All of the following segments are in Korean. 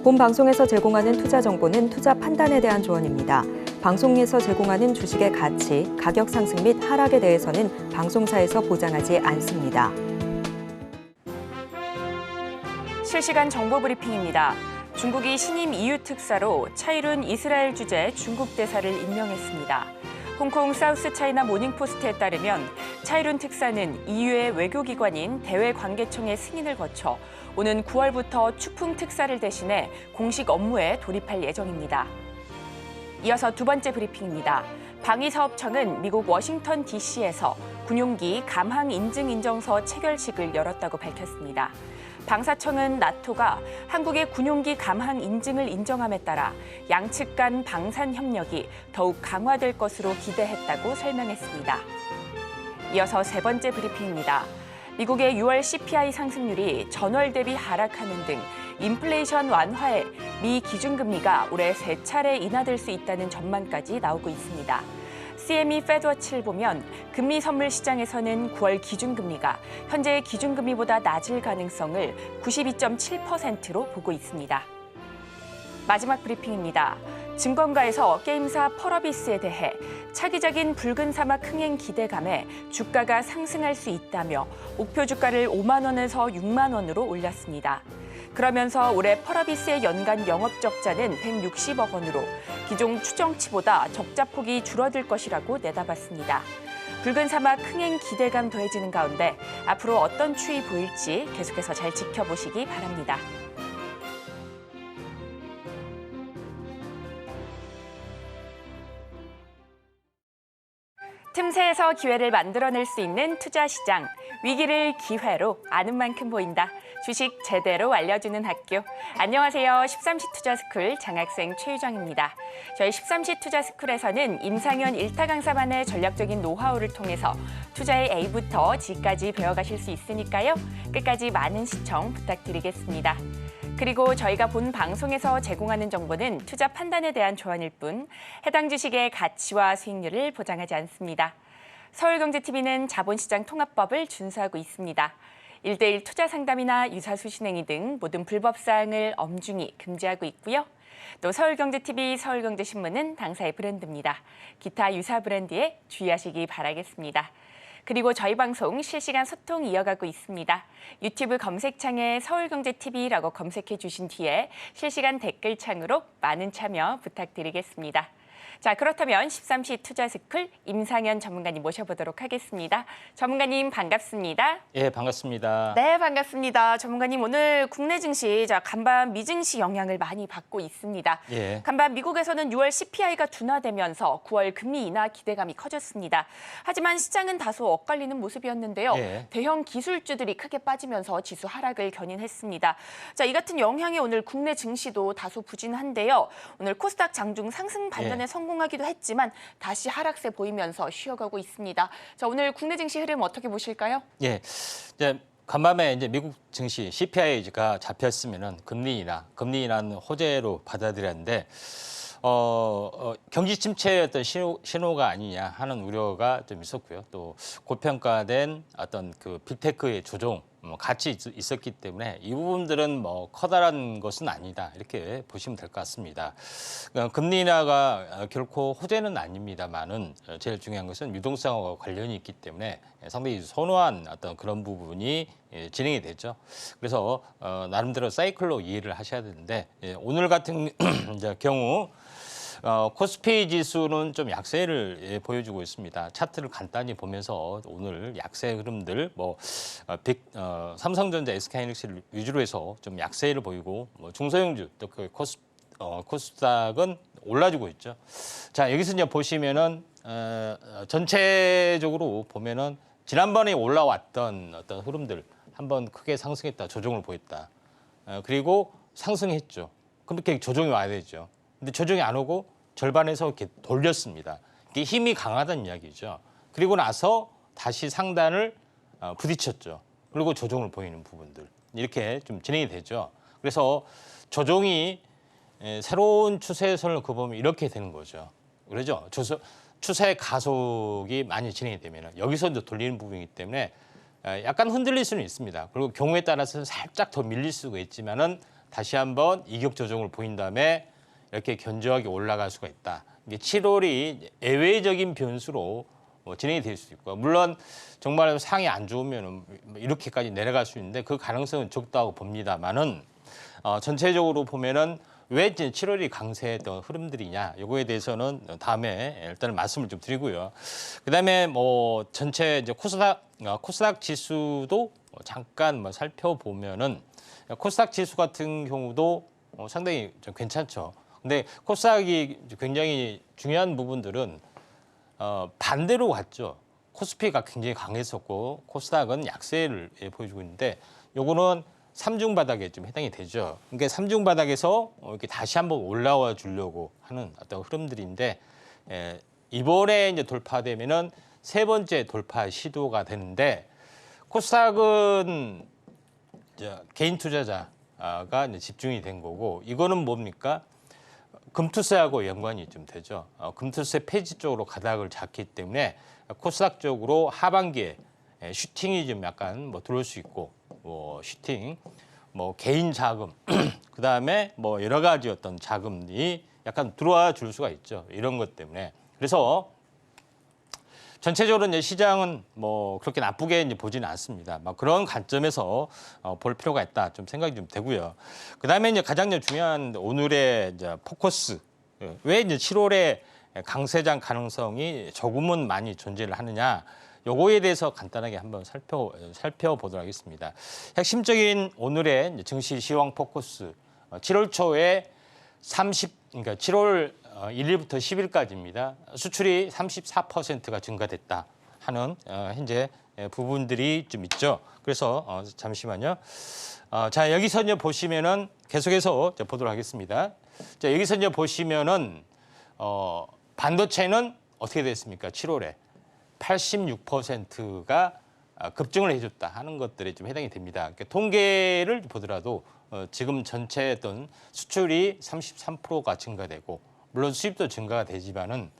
본 방송에서 제공하는 투자 정보는 투자 판단에 대한 조언입니다. 방송에서 제공하는 주식의 가치, 가격 상승 및 하락에 대해서는 방송사에서 보장하지 않습니다. 실시간 정보 브리핑입니다. 중국이 신임 EU 특사로 차이룬 이스라엘 주재 중국 대사를 임명했습니다. 홍콩 사우스 차이나 모닝포스트에 따르면 차이룬 특사는 EU의 외교기관인 대외관계청의 승인을 거쳐 오는 9월부터 추풍 특사를 대신해 공식 업무에 돌입할 예정입니다. 이어서 두 번째 브리핑입니다. 방위사업청은 미국 워싱턴 DC에서 군용기 감항 인증 인정서 체결식을 열었다고 밝혔습니다. 방사청은 나토가 한국의 군용기 감항 인증을 인정함에 따라 양측 간 방산 협력이 더욱 강화될 것으로 기대했다고 설명했습니다. 이어서 세 번째 브리핑입니다. 미국의 6월 CPI 상승률이 전월 대비 하락하는 등 인플레이션 완화에 미 기준금리가 올해 3차례 인하될 수 있다는 전망까지 나오고 있습니다. CME 페드워치를 보면 금리 선물 시장에서는 9월 기준금리가 현재의 기준금리보다 낮을 가능성을 92.7%로 보고 있습니다. 마지막 브리핑입니다. 증권가에서 게임사 펄어비스에 대해 차기작인 붉은 사막 흥행 기대감에 주가가 상승할 수 있다며 목표 주가를 5만 원에서 6만 원으로 올렸습니다. 그러면서 올해 펄어비스의 연간 영업 적자는 160억 원으로 기존 추정치보다 적자 폭이 줄어들 것이라고 내다봤습니다. 붉은 사막 흥행 기대감 더해지는 가운데 앞으로 어떤 추이 보일지 계속해서 잘 지켜보시기 바랍니다. 틈새에서 기회를 만들어낼 수 있는 투자 시장. 위기를 기회로 아는 만큼 보인다. 주식 제대로 알려주는 학교. 안녕하세요. 13시 투자스쿨 장학생 최유정입니다. 저희 13시 투자스쿨에서는 임상현 1타 강사만의 전략적인 노하우를 통해서 투자의 A부터 G까지 배워가실 수 있으니까요. 끝까지 많은 시청 부탁드리겠습니다. 그리고 저희가 본 방송에서 제공하는 정보는 투자 판단에 대한 조언일 뿐 해당 주식의 가치와 수익률을 보장하지 않습니다. 서울경제TV는 자본시장 통합법을 준수하고 있습니다. 1:1 투자 상담이나 유사수신행위 등 모든 불법 사항을 엄중히 금지하고 있고요. 또 서울경제TV, 서울경제신문은 당사의 브랜드입니다. 기타 유사 브랜드에 주의하시기 바라겠습니다. 그리고 저희 방송 실시간 소통 이어가고 있습니다. 유튜브 검색창에 서울경제TV라고 검색해 주신 뒤에 실시간 댓글창으로 많은 참여 부탁드리겠습니다. 자, 그렇다면 13시 투자스쿨 임상현 전문가님 모셔보도록 하겠습니다. 전문가님 반갑습니다. 예, 반갑습니다. 네, 반갑습니다. 전문가님 오늘 국내 증시 간밤 미증시 영향을 많이 받고 있습니다. 예. 간밤 미국에서는 6월 CPI가 둔화되면서 9월 금리 인하 기대감이 커졌습니다. 하지만 시장은 다소 엇갈리는 모습이었는데요. 예. 대형 기술주들이 크게 빠지면서 지수 하락을 견인했습니다. 자, 이 같은 영향에 오늘 국내 증시도 다소 부진한데요. 오늘 코스닥 장중 상승 반전에 성공하기도 했지만 다시 하락세 보이면서 쉬어가고 있습니다. 자, 오늘 국내 증시 흐름 어떻게 보실까요? 예. 이제 간밤에 이제 미국 증시 CPI가 잡혔으면은 금리 인하는 호재로 받아들였는데 경기 침체의 어떤 신호가 아니냐 하는 우려가 좀 있었고요. 또 고평가된 어떤 그 빅테크의 조정 같이 있었기 때문에 이 부분들은 뭐 커다란 것은 아니다 이렇게 보시면 될 것 같습니다. 금리 인하가 결코 호재는 아닙니다만은 제일 중요한 것은 유동성과 관련이 있기 때문에 상당히 선호한 어떤 그런 부분이 진행이 되죠. 그래서 나름대로 사이클로 이해를 하셔야 되는데 오늘 같은 경우 코스피 지수는 좀 약세를 보여주고 있습니다. 차트를 간단히 보면서 오늘 약세 흐름들, 삼성전자, SK하이닉스를 위주로 해서 좀 약세를 보이고, 중소형주 또 그 코스닥은 올라주고 있죠. 자, 여기서 이제 보시면은 전체적으로 보면은 지난번에 올라왔던 어떤 흐름들 한번 크게 상승했다, 조정을 보였다. 그리고 상승했죠. 그렇게 조정이 와야 되죠. 근데 조정이 안 오고 절반에서 이렇게 돌렸습니다. 이게 힘이 강하다는 이야기죠. 그리고 나서 다시 상단을 부딪혔죠. 그리고 조정을 보이는 부분들 이렇게 좀 진행이 되죠. 그래서 조정이 새로운 추세선을 그어보면 이렇게 되는 거죠. 그러죠. 추세 가속이 많이 진행이 되면 여기서 이제 돌리는 부분이기 때문에 약간 흔들릴 수는 있습니다. 그리고 경우에 따라서는 살짝 더 밀릴 수가 있지만은 다시 한번 이격 조정을 보인 다음에 이렇게 견조하게 올라갈 수가 있다. 이게 7월이 예외적인 변수로 진행이 될 수 있고, 물론 정말 상이 안 좋으면 이렇게까지 내려갈 수 있는데 그 가능성은 적다고 봅니다만은 전체적으로 보면은 왜 이제 7월이 강세했던 흐름들이냐, 요거에 대해서는 다음에 일단 말씀을 좀 드리고요. 그다음에 뭐 전체 이제 코스닥 지수도 잠깐 뭐 살펴보면은 코스닥 지수 같은 경우도 상당히 좀 괜찮죠. 근데 코스닥이 굉장히 중요한 부분들은 반대로 갔죠. 코스피가 굉장히 강했었고 코스닥은 약세를 보여주고 있는데 요거는 삼중 바닥에 좀 해당이 되죠. 그러니까 삼중 바닥에서 이렇게 다시 한번 올라와 주려고 하는 어떤 흐름들인데 이번에 이제 돌파되면은 세 번째 돌파 시도가 되는데 코스닥은 이제 개인 투자자가 이제 집중이 된 거고 이거는 뭡니까? 금투세하고 연관이 좀 되죠. 금투세 폐지 쪽으로 가닥을 잡기 때문에 코스닥 쪽으로 하반기에 슈팅이 좀 약간 뭐 들어올 수 있고 뭐 슈팅, 뭐 개인 자금, 그 다음에 뭐 여러 가지 어떤 자금이 약간 들어와 줄 수가 있죠. 이런 것 때문에. 그래서 전체적으로 이제 시장은 뭐 그렇게 나쁘게 이제 보지는 않습니다. 막 그런 관점에서 볼 필요가 있다 좀 생각이 좀 되고요. 그 다음에 이제 가장 중요한 오늘의 이제 포커스. 왜 이제 7월에 강세장 가능성이 조금은 많이 존재를 하느냐. 요거에 대해서 간단하게 한번 살펴보도록 하겠습니다. 핵심적인 오늘의 이제 증시 시황 포커스. 7월 초에 그러니까 7월 1일부터 10일까지입니다. 수출이 34%가 증가됐다 하는 현재 부분들이 좀 있죠. 그래서 잠시만요. 자, 여기서 이제 보시면은 계속해서 보도록 하겠습니다. 자, 여기서 이제 보시면은 반도체는 어떻게 됐습니까? 7월에 86%가 급증을 해줬다 하는 것들이 좀 해당이 됩니다. 그러니까 통계를 보더라도 지금 전체 어떤 수출이 33%가 증가되고 물론 수입도 증가가 되지만은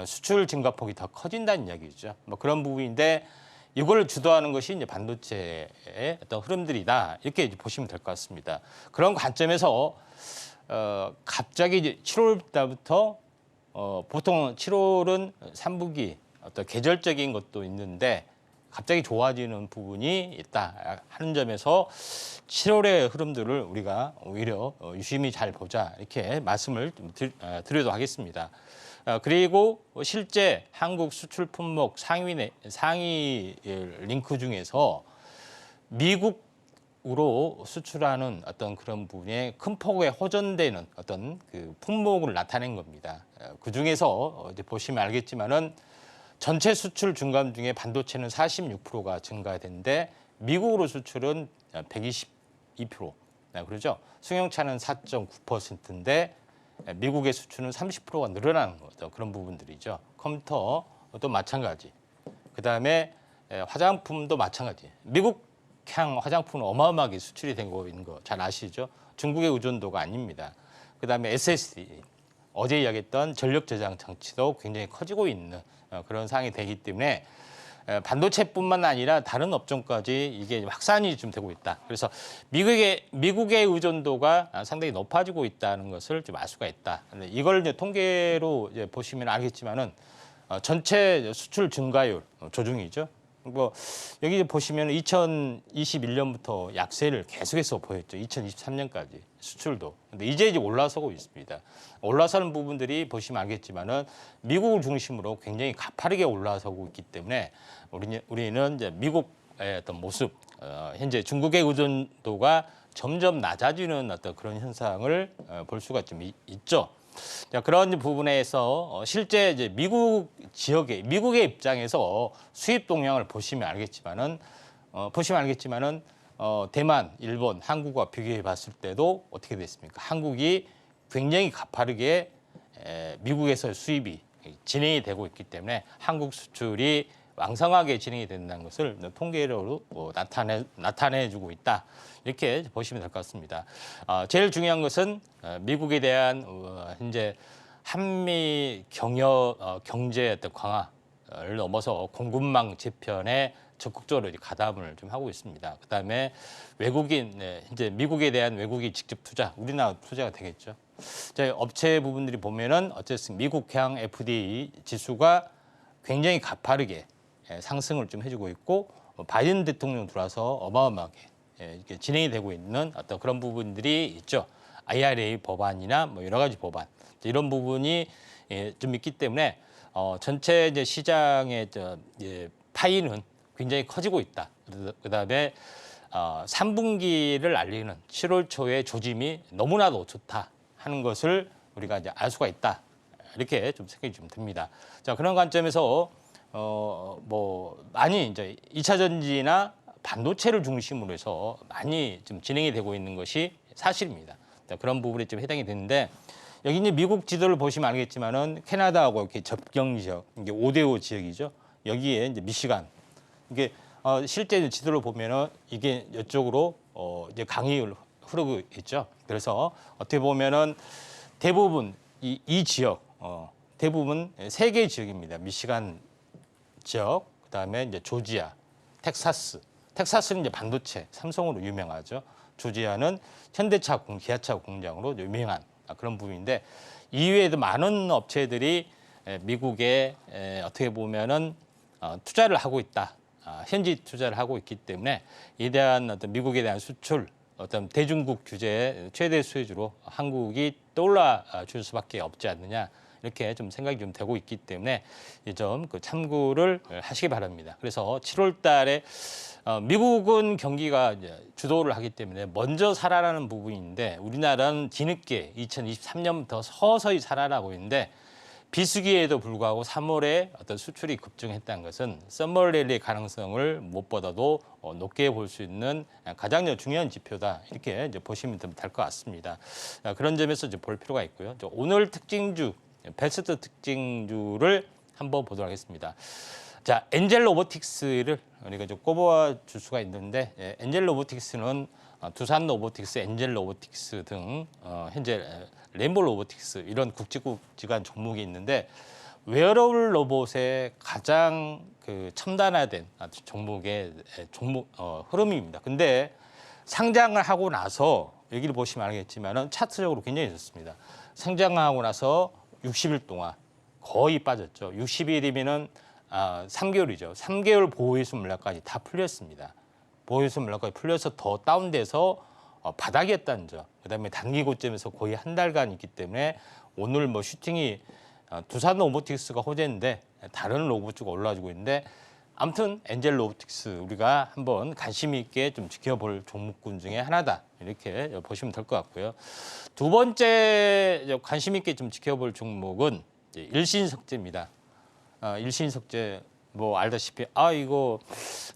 수출 증가폭이 더 커진다는 이야기죠. 뭐 그런 부분인데 이걸 주도하는 것이 이제 반도체의 어떤 흐름들이다 이렇게 이제 보시면 될 것 같습니다. 그런 관점에서 갑자기 이제 7월 달부터 보통 7월은 3분기 어떤 계절적인 것도 있는데 갑자기 좋아지는 부분이 있다 하는 점에서 7월의 흐름들을 우리가 오히려 유심히 잘 보자 이렇게 말씀을 좀 드리도록 하겠습니다. 그리고 실제 한국 수출 품목 상위 링크 중에서 미국으로 수출하는 어떤 그런 부분에 큰 폭에 호전되는 어떤 그 품목을 나타낸 겁니다. 그 중에서 이제 보시면 알겠지만은 전체 수출 증감 중에 반도체는 46%가 증가됐는데 미국으로 수출은 122%. 그러죠. 승용차는 4.9%인데 미국의 수출은 30%가 늘어나는 거죠. 그런 부분들이죠. 컴퓨터도 마찬가지. 그다음에 화장품도 마찬가지. 미국향 화장품은 어마어마하게 수출이 된 거인 거 잘 아시죠? 중국의 의존도가 아닙니다. 그다음에 SSD. 어제 이야기했던 전력 저장 장치도 굉장히 커지고 있는 그런 상황이 되기 때문에 반도체뿐만 아니라 다른 업종까지 이게 확산이 좀 되고 있다. 그래서 미국의 의존도가 상당히 높아지고 있다는 것을 좀 알 수가 있다. 이걸 이제 통계로 이제 보시면 알겠지만은 전체 수출 증가율 조중이죠. 뭐 여기 보시면 2021년부터 약세를 계속해서 보였죠. 2023년까지 수출도. 근데 이제 올라서고 있습니다. 올라서는 부분들이 보시면 알겠지만은 미국을 중심으로 굉장히 가파르게 올라서고 있기 때문에 우리는 이제 미국의 어떤 모습, 현재 중국의 의존도가 점점 낮아지는 어떤 그런 현상을 볼 수가 좀 있죠. 자, 그런 부분에서 실제 이제 미국의 입장에서 수입 동향을 보시면 알겠지만은 대만, 일본, 한국과 비교해 봤을 때도 어떻게 됐습니까? 한국이 굉장히 가파르게 미국에서 수입이 진행이 되고 있기 때문에 한국 수출이 왕성하게 진행이 된다는 것을 통계로 나타내주고 있다. 이렇게 보시면 될 것 같습니다. 제일 중요한 것은 미국에 대한 현재 한미 경제 어떤 강화를 넘어서 공급망 재편의 적극적으로 이제 가담을 좀 하고 있습니다. 그다음에 외국인, 이제 미국에 대한 외국인 직접 투자, 우리나라 투자가 되겠죠. 자, 업체 부분들이 보면은 어쨌든 미국 경 FDA 지수가 굉장히 가파르게 상승을 좀 해주고 있고 바이든 대통령 들어와서 어마어마하게 이렇게 진행이 되고 있는 어떤 그런 부분들이 있죠. IRA 법안이나 뭐 여러 가지 법안 이런 부분이 좀 있기 때문에 전체 이제 시장의 파이는 굉장히 커지고 있다. 그다음에 3분기를 알리는 7월 초에 조짐이 너무나도 좋다 하는 것을 우리가 이제 알 수가 있다. 이렇게 좀 생각이 좀 듭니다. 자, 그런 관점에서 뭐 많이 이제 2차 전지나 반도체를 중심으로 해서 많이 좀 진행이 되고 있는 것이 사실입니다. 자, 그런 부분에 좀 해당이 되는데 여기 이제 미국 지도를 보시면 알겠지만은 캐나다하고 이렇게 접경 지역, 이게 5대5 지역이죠. 여기에 이제 미시간 이게 실제 지도를 보면은 이게 이쪽으로 이제 강이 흐르고 있죠. 그래서 어떻게 보면은 대부분 이 지역 대부분 3개 지역입니다. 미시간 지역, 그다음에 이제 조지아, 텍사스. 텍사스는 이제 반도체, 삼성으로 유명하죠. 조지아는 현대차, 기아차 공장으로 유명한 그런 부분인데 이외에도 많은 업체들이 미국에 어떻게 보면은 투자를 하고 있다. 현지 투자를 하고 있기 때문에 이에 대한 어떤 미국에 대한 수출, 어떤 대중국 규제 최대 수혜주로 한국이 떠올라 줄 수밖에 없지 않느냐. 이렇게 좀 생각이 좀 되고 있기 때문에 좀 그 참고를 하시기 바랍니다. 그래서 7월 달에 미국은 경기가 이제 주도를 하기 때문에 먼저 살아나는 부분인데 우리나라는 뒤늦게 2023년부터 서서히 살아나고 있는데 비수기에도 불구하고 3월에 어떤 수출이 급증했다는 것은 썸머랠리의 가능성을 무엇보다도 높게 볼 수 있는 가장 중요한 지표다. 이렇게 이제 보시면 될 것 같습니다. 그런 점에서 이제 볼 필요가 있고요. 오늘 특징주, 베스트 특징주를 한번 보도록 하겠습니다. 자, 엔젤 로보틱스를 우리가 좀 꼽아 줄 수가 있는데 엔젤 로보틱스는 두산 로보틱스, 엔젤 로보틱스 등 현재 램보 로보틱스 이런 굵직굵직한 종목이 있는데 웨어러블 로봇의 가장 그 첨단화된 종목의 흐름입니다. 근데 상장을 하고 나서 여기를 보시면 알겠지만은 차트적으로 굉장히 좋습니다. 상장하고 나서 60일 동안 거의 빠졌죠. 60일이면은 3개월이죠. 3개월 보호해수 물량까지 다 풀렸습니다. 보호해수 물량까지 풀려서 더 다운돼서 바닥이었다는 점. 그다음에 단기 고점에서 거의 한 달간 있기 때문에 오늘 뭐 슈팅이 두산 로보틱스가 호재인데 다른 로봇주가 올라가지고 있는데 아무튼 엔젤 로보틱스 우리가 한번 관심 있게 좀 지켜볼 종목군 중에 하나다. 이렇게 보시면 될 것 같고요. 두 번째 관심 있게 좀 지켜볼 종목은 일신석재입니다. 일신석재 뭐 알다시피 이거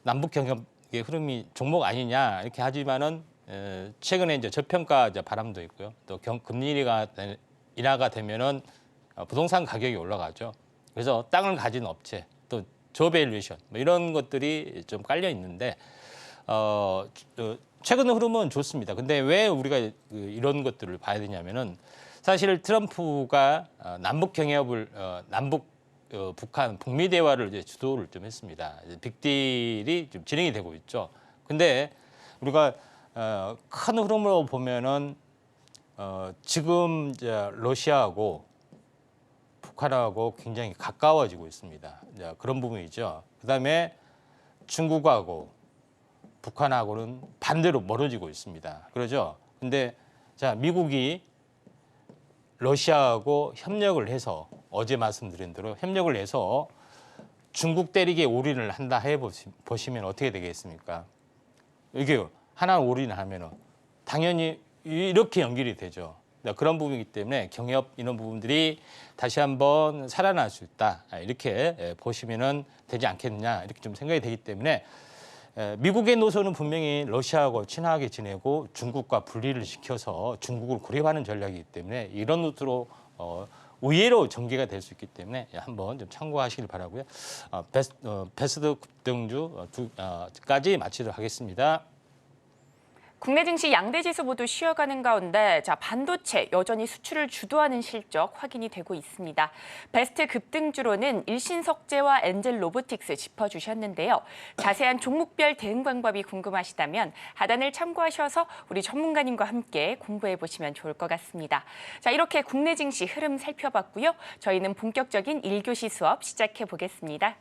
남북 경협의 흐름이 종목 아니냐 이렇게 하지만은 최근에 이제 저평가 바람도 있고요. 또 금리 인하가 되면은 부동산 가격이 올라가죠. 그래서 땅을 가진 업체 또 저밸류에이션 뭐 이런 것들이 좀 깔려 있는데 최근 흐름은 좋습니다. 근데 왜 우리가 이런 것들을 봐야 되냐면은 사실 트럼프가 남북 경협을 북한 북미 대화를 이제 주도를 좀 했습니다. 빅딜이 좀 진행이 되고 있죠. 근데 우리가 큰 흐름으로 보면은 지금 이제 러시아하고 북한하고 굉장히 가까워지고 있습니다. 그런 부분이죠. 그다음에 중국하고 북한하고는 반대로 멀어지고 있습니다. 그러죠. 근데 자, 미국이 러시아하고 협력을 해서 어제 말씀드린 대로 협력을 해서 중국 때리기에 올인을 한다 해 보시면 어떻게 되겠습니까? 이게 하나 올인하면은 당연히 이렇게 연결이 되죠. 그런 부분이기 때문에 경협 이런 부분들이 다시 한번 살아날 수 있다. 이렇게 보시면은 되지 않겠느냐 이렇게 좀 생각이 되기 때문에 미국의 노선은 분명히 러시아하고 친하게 지내고 중국과 분리를 시켜서 중국을 고립하는 전략이기 때문에 이런 루트로 의외로 전개가 될 수 있기 때문에 한번 좀 참고하시길 바라고요. 베스트 급등주 2까지 마치도록 하겠습니다. 국내 증시 양대 지수 모두 쉬어가는 가운데 반도체 여전히 수출을 주도하는 실적 확인이 되고 있습니다. 베스트 급등주로는 일신석재와 엔젤 로보틱스 짚어주셨는데요. 자세한 종목별 대응 방법이 궁금하시다면 하단을 참고하셔서 우리 전문가님과 함께 공부해 보시면 좋을 것 같습니다. 이렇게 국내 증시 흐름 살펴봤고요. 저희는 본격적인 1교시 수업 시작해 보겠습니다.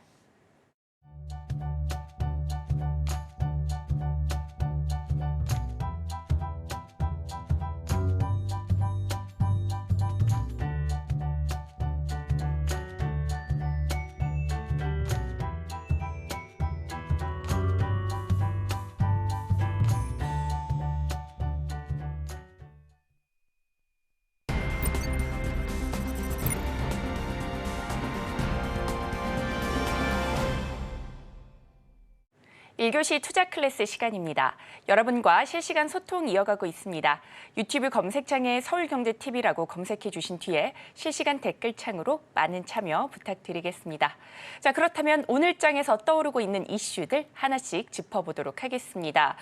일교시 투자 클래스 시간입니다. 여러분과 실시간 소통 이어가고 있습니다. 유튜브 검색창에 서울경제TV라고 검색해 주신 뒤에 실시간 댓글창으로 많은 참여 부탁드리겠습니다. 그렇다면 오늘 장에서 떠오르고 있는 이슈들 하나씩 짚어보도록 하겠습니다.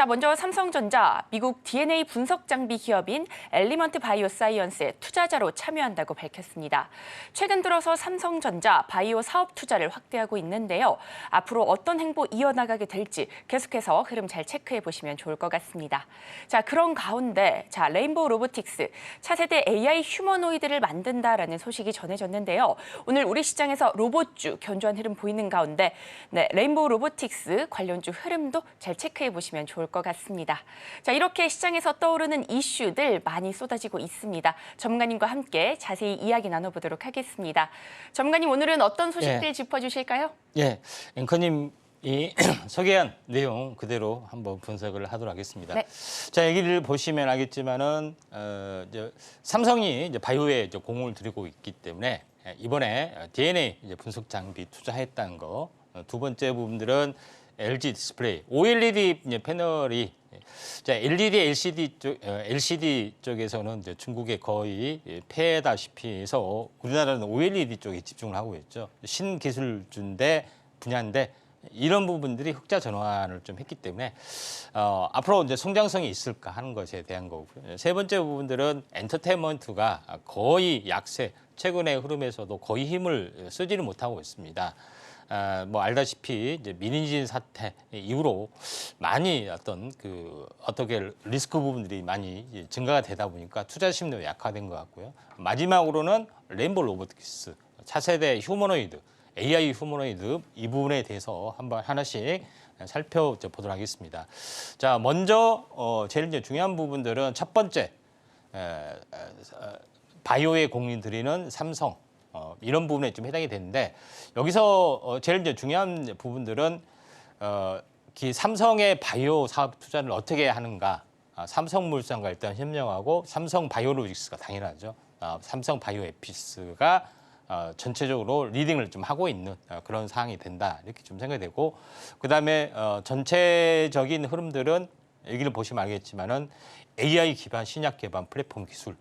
먼저 삼성전자, 미국 DNA 분석 장비 기업인 엘리먼트 바이오 사이언스에 투자자로 참여한다고 밝혔습니다. 최근 들어서 삼성전자 바이오 사업 투자를 확대하고 있는데요. 앞으로 어떤 행보 이어나가게 될지 계속해서 흐름 잘 체크해 보시면 좋을 것 같습니다. 그런 가운데 레인보우 로보틱스 차세대 AI 휴머노이드를 만든다라는 소식이 전해졌는데요. 오늘 우리 시장에서 로봇주 견조한 흐름 보이는 가운데 레인보우 로보틱스 관련주 흐름도 잘 체크해 보시면 좋을 것 같습니다. 이렇게 시장에서 떠오르는 이슈들 많이 쏟아지고 있습니다. 전문가님과 함께 자세히 이야기 나눠보도록 하겠습니다. 전문가님 오늘은 어떤 소식들 짚어주실까요? 앵커님 이 소개한 내용 그대로 한번 분석을 하도록 하겠습니다. 네. 여기를 보시면 알겠지만은 삼성이 바이오에 공을 들이고 있기 때문에 이번에 DNA 분석 장비 투자했다는 거. 두 번째 부분들은 LG 디스플레이, OLED 패널이 LCD 쪽에서는 중국에 거의 패다시피 해서 우리나라는 OLED 쪽에 집중을 하고 있죠. 신기술주인데 분야인데. 이런 부분들이 흑자 전환을 좀 했기 때문에 앞으로 성장성이 있을까 하는 것에 대한 거고요. 세 번째 부분들은 엔터테인먼트가 거의 약세, 최근의 흐름에서도 거의 힘을 쓰지를 못하고 있습니다. 알다시피 민인진 사태 이후로 많이 어떻게 리스크 부분들이 많이 증가가 되다 보니까 투자 심리도 약화된 것 같고요. 마지막으로는 레인보우 로보틱스, 차세대 휴머노이드, AI 휴머노이드 이 부분에 대해서 한번 하나씩 살펴보도록 하겠습니다. 먼저 제일 중요한 부분들은 첫 번째 바이오에 공인 들이는 삼성 이런 부분에 좀 해당이 되는데 여기서 제일 중요한 부분들은 삼성의 바이오 사업 투자를 어떻게 하는가. 삼성물산과 일단 협력하고 삼성 바이오로직스가 당연하죠. 삼성 바이오에피스가 전체적으로 리딩을 좀 하고 있는 그런 상황이 된다 이렇게 좀 생각이 되고 그다음에 전체적인 흐름들은 여기를 보시면 알겠지만은 AI 기반 신약 개발 플랫폼 기술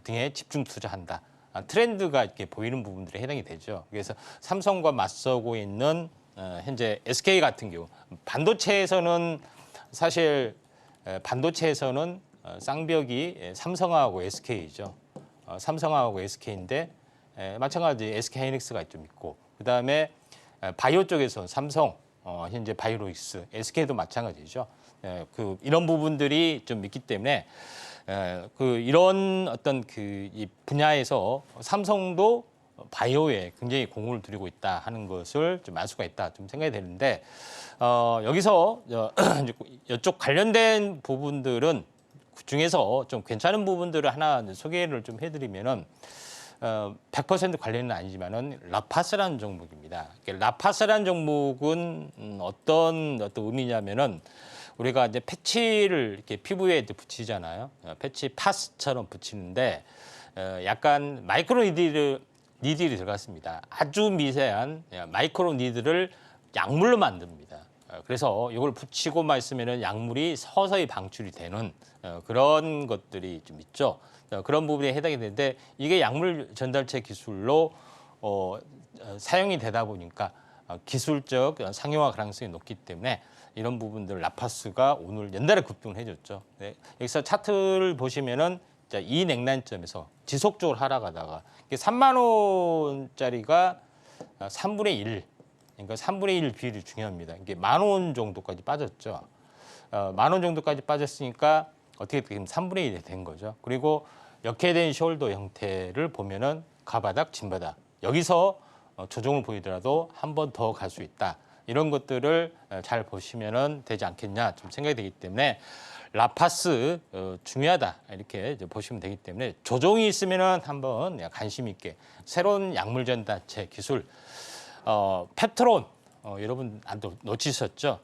등에 집중 투자한다. 트렌드가 이렇게 보이는 부분들에 해당이 되죠. 그래서 삼성과 맞서고 있는 현재 SK 같은 경우 반도체에서는 사실 쌍벽이 삼성하고 SK죠. 삼성하고 SK인데 마찬가지 SK하이닉스가 좀 있고 그다음에 바이오 쪽에서 삼성, 현재 바이오로직스, SK도 마찬가지죠. 이런 부분들이 좀 있기 때문에 이런 어떤 이 분야에서 삼성도 바이오에 굉장히 공을 들이고 있다 하는 것을 좀 알 수가 있다 좀 생각이 되는데 여기서 이쪽 관련된 부분들은 그 중에서 좀 괜찮은 부분들을 하나 소개를 좀 해드리면은. 100% 관련은 아니지만은 라파스라는 종목입니다. 라파스라는 종목은 어떤 의미냐면은 우리가 이제 패치를 이렇게 피부에 붙이잖아요. 패치 파스처럼 붙이는데 약간 마이크로 니들이 들어갔습니다. 아주 미세한 마이크로 니들을 약물로 만듭니다. 그래서 이걸 붙이고만 있으면은 약물이 서서히 방출이 되는 그런 것들이 좀 있죠. 그런 부분에 해당이 되는데 이게 약물 전달체 기술로 사용이 되다 보니까 기술적 상용화 가능성이 높기 때문에 이런 부분들 라파스가 오늘 연달아 급등을 해줬죠. 네. 여기서 차트를 보시면은 자, 이 냉난점에서 지속적으로 하락하다가 3만 원짜리가 3분의 1, 그러니까 3분의 1 비율이 중요합니다. 이게 10,000원 정도까지 빠졌죠. 10,000원 정도까지 빠졌으니까 어떻게 되면 3분의 1이 된 거죠. 그리고 역회된 숄더 형태를 보면은 가바닥, 진바닥. 여기서 조정을 보이더라도 한 번 더 갈 수 있다. 이런 것들을 잘 보시면은 되지 않겠냐 좀 생각이 되기 때문에 라파스 중요하다 이렇게 이제 보시면 되기 때문에 조정이 있으면은 한번 관심 있게 새로운 약물 전단체 기술 펩트론 여러분 안 놓치셨죠?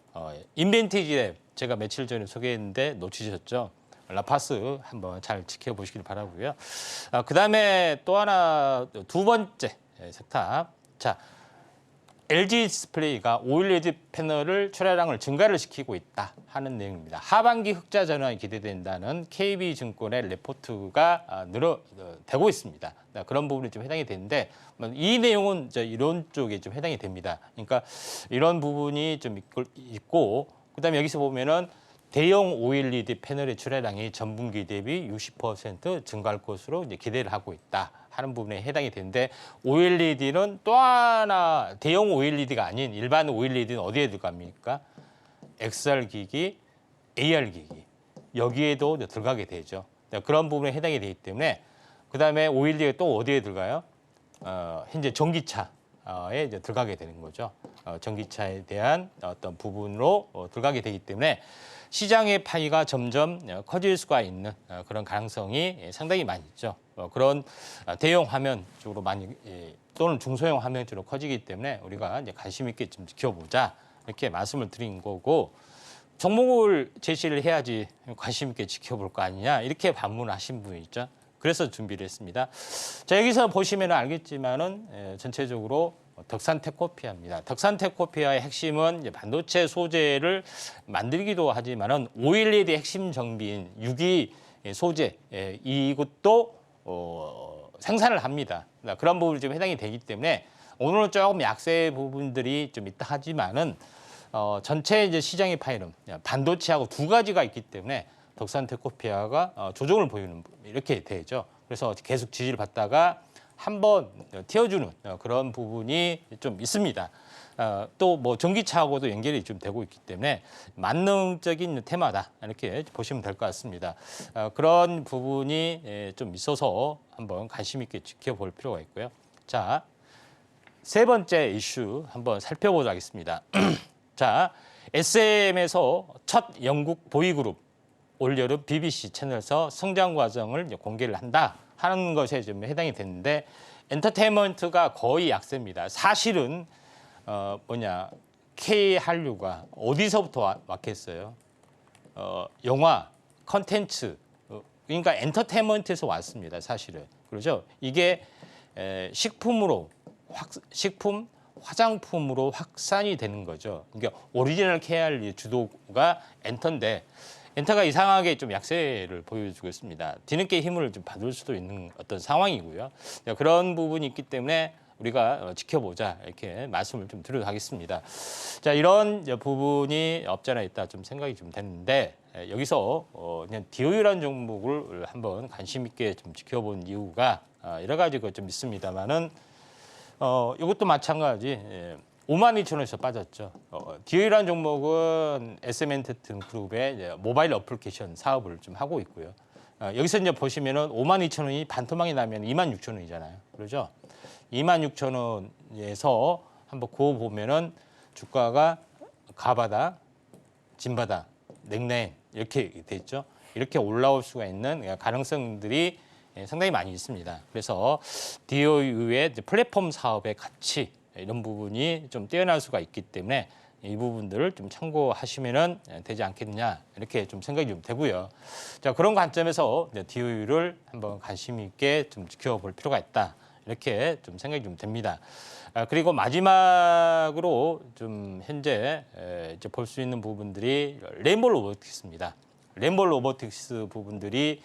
인벤티지랩 제가 며칠 전에 소개했는데 놓치셨죠? 라파스 한번 잘 지켜보시길 바라고요. 그다음에 또 하나 두 번째 섹터. 자, LG 디스플레이가 OLED 패널을 출하량을 증가를 시키고 있다 하는 내용입니다. 하반기 흑자 전환이 기대된다는 KB증권의 레포트가 되고 있습니다. 그런 부분이 좀 해당이 되는데 이 내용은 이런 쪽에 좀 해당이 됩니다. 그러니까 이런 부분이 좀 있고 그다음에 여기서 보면은 대형 OLED 패널의 출하량이 전분기 대비 60% 증가할 것으로 이제 기대를 하고 있다 하는 부분에 해당이 되는데 OLED는 또 하나 대형 OLED가 아닌 일반 OLED는 어디에 들어갑니까? XR 기기, AR 기기 여기에도 들어가게 되죠. 그런 부분에 해당이 되기 때문에 그다음에 OLED가 또 어디에 들어가요? 현재 전기차에 이제 들어가게 되는 거죠. 전기차에 대한 어떤 부분으로 들어가게 되기 때문에 시장의 파이가 점점 커질 수가 있는 그런 가능성이 상당히 많이 있죠. 그런 대형 화면 쪽으로 많이 또는 중소형 화면 쪽으로 커지기 때문에 우리가 이제 관심 있게 좀 지켜보자 이렇게 말씀을 드린 거고 종목을 제시를 해야지 관심 있게 지켜볼 거 아니냐 이렇게 반문하신 분이 있죠. 그래서 준비를 했습니다. 자, 여기서 보시면 알겠지만은 전체적으로 덕산테크노피아입니다. 덕산테크노피아의 핵심은 이제 반도체 소재를 만들기도 하지만은 OLED 핵심 정비인 유기 소재 이것도 생산을 합니다. 그런 부분이 좀 해당이 되기 때문에 오늘은 조금 약세 부분들이 좀 있다 하지만은 전체 이제 시장의 파이는 반도체하고 두 가지가 있기 때문에 덕산테크노피아가 조정을 보이는 이렇게 되죠. 그래서 계속 지지를 받다가 한번 튀어주는 그런 부분이 좀 있습니다. 또 뭐 전기차하고도 연결이 좀 되고 있기 때문에 만능적인 테마다 이렇게 보시면 될 것 같습니다. 그런 부분이 좀 있어서 한번 관심 있게 지켜볼 필요가 있고요. 자, 세 번째 이슈 한번 살펴보도록 하겠습니다. 자, SM에서 첫 영국 보이그룹 올여름 BBC 채널에서 성장 과정을 공개를 한다 하는 것에 좀 해당이 됐는데 엔터테인먼트가 거의 약세입니다. 사실은 K한류가 어디서부터 왔겠어요? 영화, 컨텐츠, 그러니까 엔터테인먼트에서 왔습니다. 사실은. 그렇죠? 이게 식품, 화장품으로 확산이 되는 거죠. 그러니까 오리지널 K한류 주도가 엔터인데 엔터가 이상하게 좀 약세를 보여주고 있습니다. 뒤늦게 힘을 좀 받을 수도 있는 어떤 상황이고요. 그런 부분이 있기 때문에 우리가 지켜보자 이렇게 말씀을 좀 드리도록 하겠습니다. 자, 이런 부분이 없지 않아 있다 좀 생각이 좀 되는데 여기서 그냥 DOU라는 종목을 한번 관심 있게 좀 지켜본 이유가 여러 가지가 좀 있습니다만은 이것도 마찬가지. 52,000원에서 빠졌죠. DOU라는 종목은 SM엔터테인먼트그룹의 모바일 어플리케이션 사업을 좀 하고 있고요. 여기서 이제 보시면은 52,000원이 반토막이 나면 26,000원이잖아요. 그렇죠? 26,000원에서 한번 그거 보면은 주가가 가바닥, 진바닥, 냉랭 이렇게 돼 있죠. 이렇게 올라올 수가 있는 가능성들이 상당히 많이 있습니다. 그래서 DOU의 플랫폼 사업의 가치 이런 부분이 좀 뛰어날 수가 있기 때문에 이 부분들을 좀 참고하시면 되지 않겠느냐 이렇게 좀 생각이 좀 되고요. 자, 그런 관점에서 DOU를 한번 관심 있게 좀 지켜볼 필요가 있다 이렇게 좀 생각이 좀 됩니다. 그리고 마지막으로 좀 현재 이제 볼 수 있는 부분들이 레인보우 로보틱스입니다. 레인보우 로보틱스 부분들이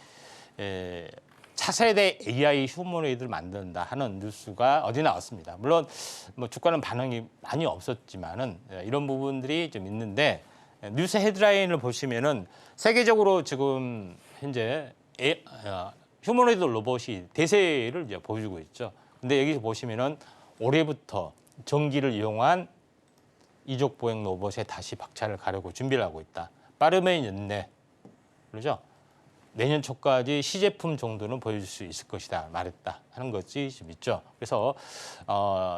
차세대 AI 휴머노이드를 만든다 하는 뉴스가 어제 나왔습니다. 물론 뭐 주가는 반응이 많이 없었지만은 이런 부분들이 좀 있는데 뉴스 헤드라인을 보시면은 세계적으로 지금 현재 휴머노이드 로봇이 대세를 이제 보여주고 있죠. 근데 여기서 보시면은 올해부터 전기를 이용한 이족 보행 로봇에 다시 박차를 가려고 준비를 하고 있다. 빠르면 연내, 그렇죠? 내년 초까지 시제품 정도는 보여줄 수 있을 것이다 말했다 하는 것이 좀 있죠. 그래서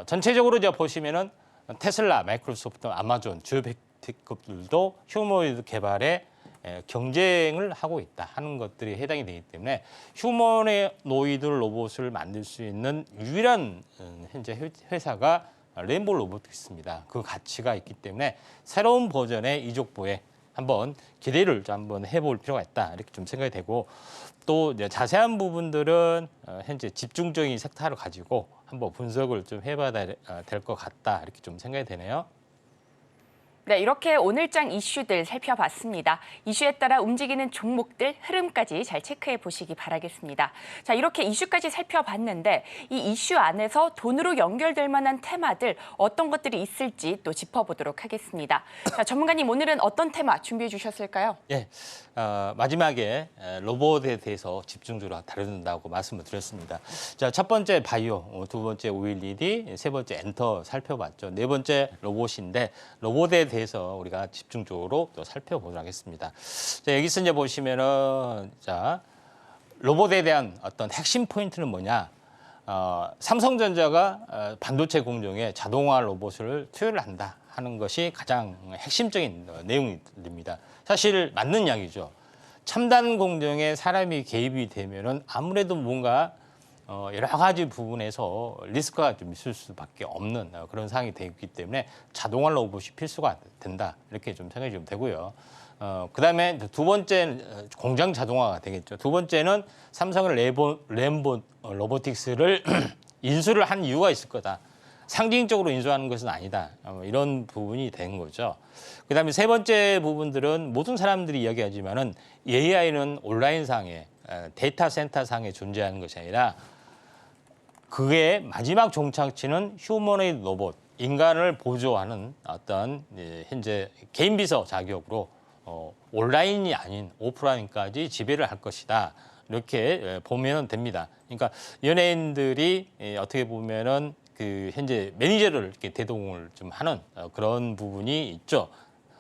전체적으로 이제 보시면은 테슬라, 마이크로소프트, 아마존 주요 빅테크들도 휴머노이드 개발에 경쟁을 하고 있다 하는 것들이 해당이 되기 때문에 휴머노이드 로봇을 만들 수 있는 유일한 현재 회사가 레인보우 로보틱스입니다. 그 가치가 있기 때문에 새로운 버전의 이족보에 한번 기대를 한번 해볼 필요가 있다 이렇게 좀 생각이 되고 또 이제 자세한 부분들은 현재 집중적인 섹터를 가지고 한번 분석을 좀 해봐야 될 것 같다 이렇게 좀 생각이 되네요. 네, 이렇게 오늘장 이슈들 살펴봤습니다. 이슈에 따라 움직이는 종목들 흐름까지 잘 체크해 보시기 바라겠습니다. 자, 이렇게 이슈까지 살펴봤는데 이 이슈 안에서 돈으로 연결될 만한 테마들 어떤 것들이 있을지 또 짚어보도록 하겠습니다. 자, 전문가님 오늘은 어떤 테마 준비해 주셨을까요? 예, 마지막에 로봇에 대해서 집중적으로 다룬다고 말씀을 드렸습니다. 자, 첫 번째 바이오, 두 번째 OLED, 세 번째 엔터 살펴봤죠. 네 번째 로봇인데 로봇에 대해서 우리가 집중적으로 또 살펴보도록 하겠습니다. 자, 여기서 이제 보시면은 자 로봇에 대한 어떤 핵심 포인트는 뭐냐? 삼성전자가 반도체 공정에 자동화 로봇을 투여를 한다 하는 것이 가장 핵심적인 내용입니다. 사실 맞는 이야기죠. 첨단 공정에 사람이 개입이 되면은 아무래도 뭔가 여러 가지 부분에서 리스크가 좀 있을 수밖에 없는 그런 상황이 되기 때문에 자동화 로봇이 필수가 된다 이렇게 좀 생각이 좀 되고요. 그다음에 두 번째 공장 자동화가 되겠죠. 두 번째는 삼성은 레인보우 로보틱스를 인수를 한 이유가 있을 거다. 상징적으로 인수하는 것은 아니다. 이런 부분이 된 거죠. 그다음에 세 번째 부분들은 모든 사람들이 이야기하지만은 AI는 온라인상에 데이터 센터상에 존재하는 것이 아니라 그의 마지막 종착지는 휴머노이드 로봇, 인간을 보조하는 어떤 현재 개인 비서 자격으로 온라인이 아닌 오프라인까지 지배를 할 것이다. 이렇게 보면 됩니다. 그러니까 연예인들이 어떻게 보면은 그 현재 매니저를 이렇게 대동을 좀 하는 그런 부분이 있죠.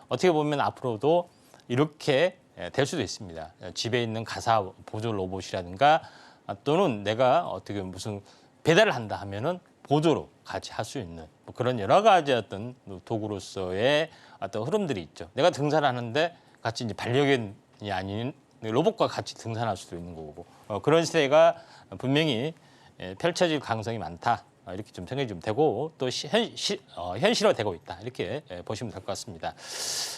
어떻게 보면 앞으로도 이렇게 될 수도 있습니다. 집에 있는 가사 보조 로봇이라든가 또는 내가 어떻게 무슨 배달을 한다 하면은 보조로 같이 할 수 있는 뭐 그런 여러 가지 어떤 도구로서의 어떤 흐름들이 있죠. 내가 등산하는데 같이 이제 반려견이 아닌 로봇과 같이 등산할 수도 있는 거고 그런 시대가 분명히 펼쳐질 가능성이 많다. 이렇게 좀 생각이 좀 되고 또 현실화되고 있다 이렇게 보시면 될 것 같습니다.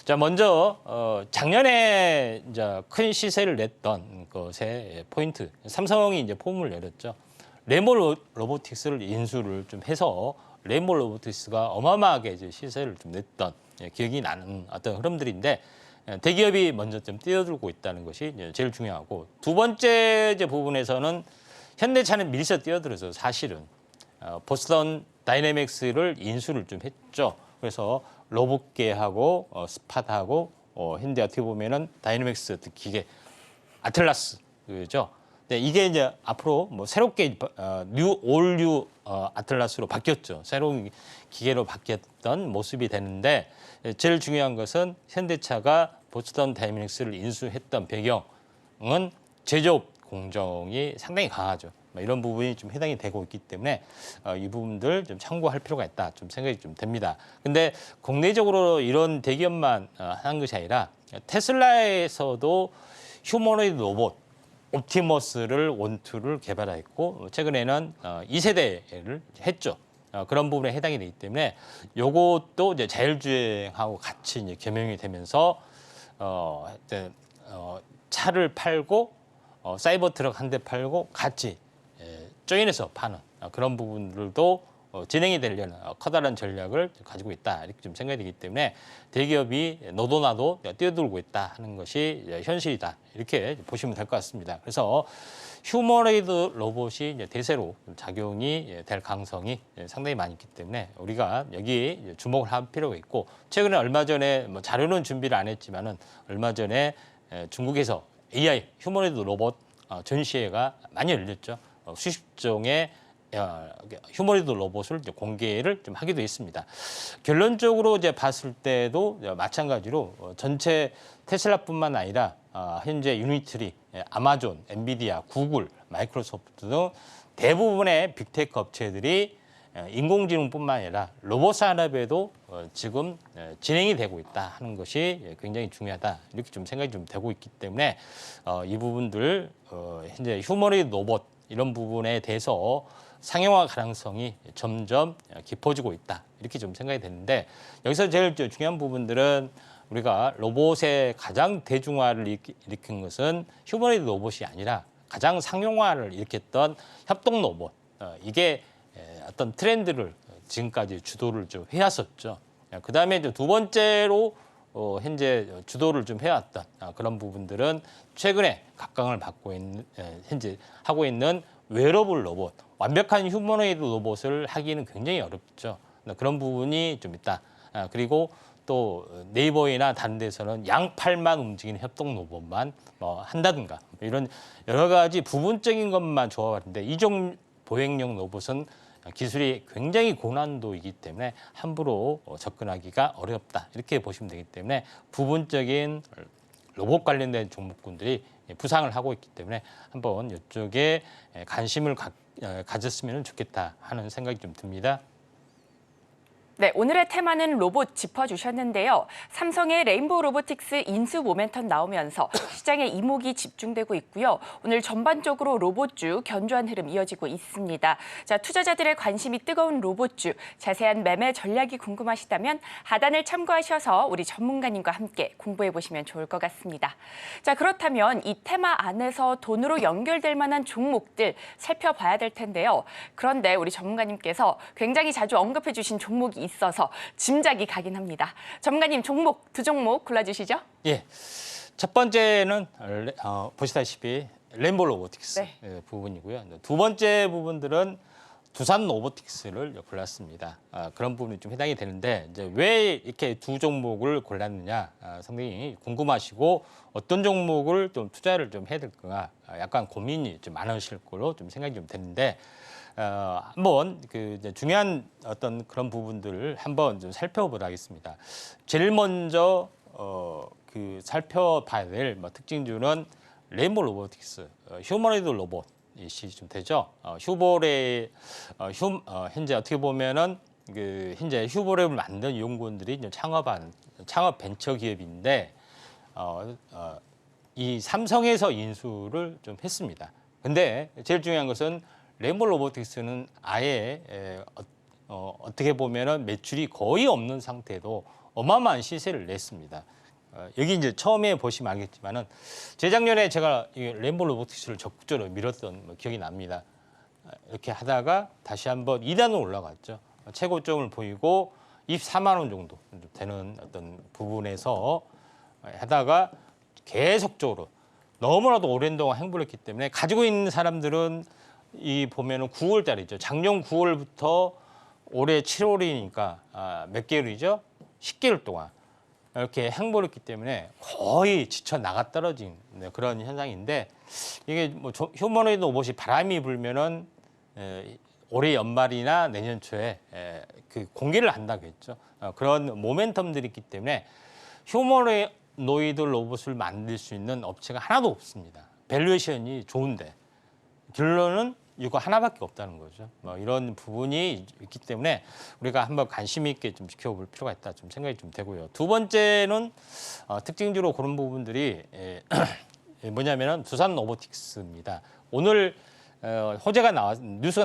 자 먼저 작년에 이제 큰 시세를 냈던 것의 포인트 삼성이 이제 폼을 내렸죠. 레인보우 로보틱스를 인수를 좀 해서 레인보우 로보틱스가 어마어마하게 이제 시세를 좀 냈던 기억이 나는 어떤 흐름들인데 대기업이 먼저 좀 뛰어들고 있다는 것이 제일 중요하고 두 번째 이제 부분에서는 현대차는 밀서 뛰어들어서 사실은 보스턴 다이내믹스를 인수를 좀 했죠. 그래서 로봇계하고 스팟하고 현대 어떻게 보면은 다이내믹스 기계 아틀라스 그죠. 네, 이게 이제 앞으로 뭐 새롭게 올뉴 아틀라스로 바뀌었죠. 새로운 기계로 바뀌었던 모습이 되는데 제일 중요한 것은 현대차가 보스턴 다이내믹스를 인수했던 배경은 제조업 공정이 상당히 강하죠. 이런 부분이 좀 해당이 되고 있기 때문에 이 부분들 좀 참고할 필요가 있다 좀 생각이 좀 됩니다. 근데 국내적으로 이런 대기업만 하는 것이 아니라 테슬라에서도 휴머노이드 로봇 옵티머스를 원투를 개발했고 최근에는 2세대를 했죠. 그런 부분에 해당이 되기 때문에 요것도 이제 자율주행하고 같이 이제 겸용이 되면서 차를 팔고 사이버 트럭 한 대 팔고 같이 조인해서 파는 그런 부분들도 진행이 되려는 커다란 전략을 가지고 있다 이렇게 좀 생각이 되기 때문에 대기업이 너도 나도 뛰어들고 있다 하는 것이 현실이다 이렇게 보시면 될 것 같습니다. 그래서 휴머노이드 로봇이 이제 대세로 작용이 될 가능성이 상당히 많이 있기 때문에 우리가 여기 주목을 할 필요가 있고 최근에 얼마 전에 뭐 자료는 준비를 안 했지만은 얼마 전에 중국에서 AI 휴머노이드 로봇 전시회가 많이 열렸죠. 수십 종의 휴머노이드 로봇을 이제 공개를 좀 하기도 했습니다. 결론적으로 이제 봤을 때도 마찬가지로 전체 테슬라뿐만 아니라 현재 유니트리, 아마존, 엔비디아, 구글, 마이크로소프트 등 대부분의 빅테크 업체들이 인공지능뿐만 아니라 로봇 산업에도 지금 진행이 되고 있다 하는 것이 굉장히 중요하다 이렇게 좀 생각이 좀 되고 있기 때문에 이 부분들 현재 휴머노이드 로봇 이런 부분에 대해서 상용화 가능성이 점점 깊어지고 있다 이렇게 좀 생각이 되는데 여기서 제일 중요한 부분들은 우리가 로봇의 가장 대중화를 일으킨 것은 휴머노이드 로봇이 아니라 가장 상용화를 일으켰던 협동 로봇 이게 어떤 트렌드를 지금까지 주도를 좀 해왔었죠. 그 다음에 이제 두 번째로 현재 주도를 좀 해왔던 그런 부분들은 최근에 각광을 받고 있는 현재 하고 있는 웨어러블 로봇, 완벽한 휴머노이드 로봇을 하기는 굉장히 어렵죠. 그런 부분이 좀 있다. 그리고 또 네이버나 다른 데서는 양팔만 움직이는 협동 로봇만 한다든가 이런 여러 가지 부분적인 것만 좋아하는데 이종 보행용 로봇은 기술이 굉장히 고난도이기 때문에 함부로 접근하기가 어렵다 이렇게 보시면 되기 때문에 부분적인 로봇 관련된 종목군들이 부상을 하고 있기 때문에 한번 이쪽에 관심을 가졌으면 좋겠다 하는 생각이 좀 듭니다. 네, 오늘의 테마는 로봇 짚어주셨는데요. 삼성의 레인보우 로보틱스 인수 모멘텀 나오면서 시장에 이목이 집중되고 있고요. 오늘 전반적으로 로봇주 견조한 흐름 이어지고 있습니다. 자, 투자자들의 관심이 뜨거운 로봇주, 자세한 매매 전략이 궁금하시다면 하단을 참고하셔서 우리 전문가님과 함께 공부해보시면 좋을 것 같습니다. 자, 그렇다면 이 테마 안에서 돈으로 연결될 만한 종목들 살펴봐야 될 텐데요. 그런데 우리 전문가님께서 굉장히 자주 언급해 주신 종목이 있어서 짐작이 가긴 합니다. 전문가님 종목 두 종목 골라주시죠. 예, 첫 번째는 보시다시피 레인보우 로보틱스 네. 부분이고요. 두 번째 부분들은 두산 로보틱스를 골랐습니다. 그런 부분이 좀 해당이 되는데 이제 왜 이렇게 두 종목을 골랐느냐 상당히 궁금하시고 어떤 종목을 좀 투자를 좀 해야 될까 약간 고민이 좀 많으실 거로 좀 생각이 좀 되는데. 한번 그 중요한 어떤 그런 부분들을 한번 좀 살펴보도록 하겠습니다. 제일 먼저 그 살펴봐야 될 특징주는 레인보우 로보틱스, 휴머노이드 로봇이 좀 되죠. 휴볼의 현재 어떻게 보면은 그 현재 휴볼을 만든 연구원들이 창업 벤처 기업인데 이 삼성에서 인수를 좀 했습니다. 근데 제일 중요한 것은 레인보우 로보틱스는 아예 어떻게 보면은 매출이 거의 없는 상태도 어마어마한 시세를 냈습니다. 여기 이제 처음에 보시면 알겠지만은 재작년에 제가 이 레인보우 로보틱스를 적극적으로 밀었던 기억이 납니다. 이렇게 하다가 다시 한번 2단으로 올라갔죠. 최고점을 보이고 24만 원 정도 되는 어떤 부분에서 하다가 계속적으로 너무나도 오랜 동안 행보했기 때문에 가지고 있는 사람들은 이 보면은 9월달이죠. 작년 9월부터 올해 7월이니까 몇 개월이죠? 10개월 동안 이렇게 행보했기 때문에 거의 지쳐 나가 떨어진 그런 현상인데 이게 뭐 휴머노이드 로봇이 바람이 불면은 올해 연말이나 내년 초에 그 공개를 한다고 했죠. 그런 모멘텀들이 있기 때문에 휴머노이드 로봇을 만들 수 있는 업체가 하나도 없습니다. 밸류에이션이 좋은데 결론은 이거 하나밖에 없다는 거죠. 이런 부분이 있기 때문에 우리가 한번 관심 있게 좀 지켜볼 필요가 있다 좀 생각이 좀 되고요. 두 번째는 특징주로 그런 부분들이 뭐냐면은 두산 로보틱스입니다. 오늘 뉴스가